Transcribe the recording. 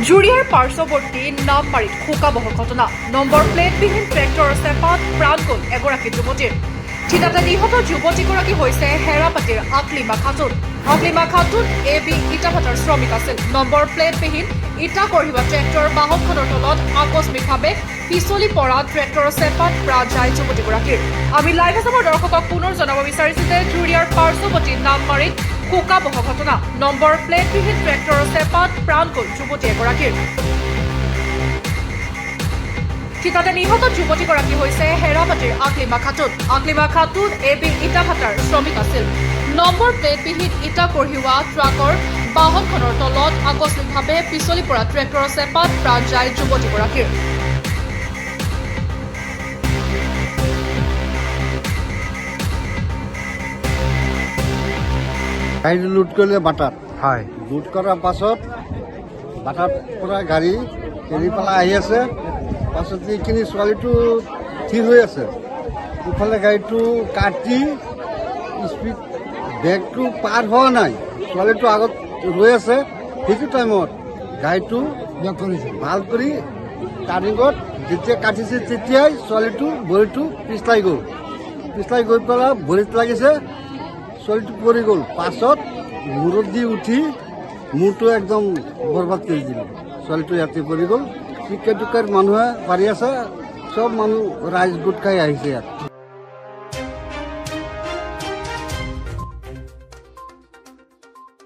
জুৰিয়াৰ পাৰ্শ্বৱৰ্তী নামমাৰীত শোকাবহ ঘটনা। নম্বৰ প্লেটবিহীন ট্ৰেক্টৰৰ চেপাত প্ৰাণ গ'ল এগৰাকী যুৱতীৰ। থিতাতে নিহত যুৱতীগৰাকী হৈছে হেৰাপাতিৰ আকলিমা খাতুন। আকলিমা খাতুন AB ইটাভাটাৰ শ্ৰমিক আছিল। নম্বৰ প্লেটবিহীন ইটা কঢ়িওৱা ট্ৰেক্টৰৰ বাহনখনৰ তলত আকস্মিকভাৱে পিছলি পৰা ট্ৰেক্টৰৰ চেপাত প্ৰাণ যায় যুৱতীগৰাকীৰ। আমি লাইভ আছামৰ দৰ্শকক পুনৰ জনাব বিচাৰিছো যে জুৰিয়াৰ পাৰ্শ্বৱৰ্তী নামমাৰীত শোকাবহ ঘটনা। নম্বৰ প্লেটবিহীন ট্ৰেক্টৰৰ চেপাত প্ৰাণ গ'ল যুৱতী এগৰাকীৰ। থিতাতে নিহত যুৱতীগৰাকী হৈছে হেৰাপাতিৰ আকলিমা খাতুন। আকলিমা খাতুন AB ইটাভাটাৰ শ্ৰমিক আছিল। নম্বৰ প্লেটবিহীন ইটা কঢ়িওৱা ট্ৰাকৰ বাহনখনৰ তলত আকস্মিকভাৱে পিছলি পৰা ট্ৰেক্টৰৰ চেপাত প্ৰাণ যায় যুৱতীগৰাকীৰ। গাড়ী লুট কৰিলে বাটাত লুট কৰাৰ পাছত বাটাৰ পৰা গাড়ী এৰি পেলাই আহি আছে। পাছত এইখিনি ছোৱালীটো থিৰ হৈ আছে। ইফালে গাড়ীটো কাটি স্পীড বেগটো পাৰ হোৱা নাই, ছোৱালীটো আগত ৰৈ আছে। সেইটো টাইমত গাড়ীটো ভাল কৰি টাৰ্ণিঙত যেতিয়া কাটিছে তেতিয়াই ছোৱালীটো ভৰিটো পিছলাই গ'ল। পিছলাই গৈ পেলাই ভৰিত লাগিছে, ছোৱালীটো পৰি গ'ল। পাছত মূৰত দি উঠি মূৰটো একদম বৰবাদ কৰি দিল। ছোৱালীটো ইয়াতে পৰি গ'ল। টিকেট মানুহে পাৰি আছে, চব মানুহ ৰাইজ গোট খাই আহিছে ইয়াত।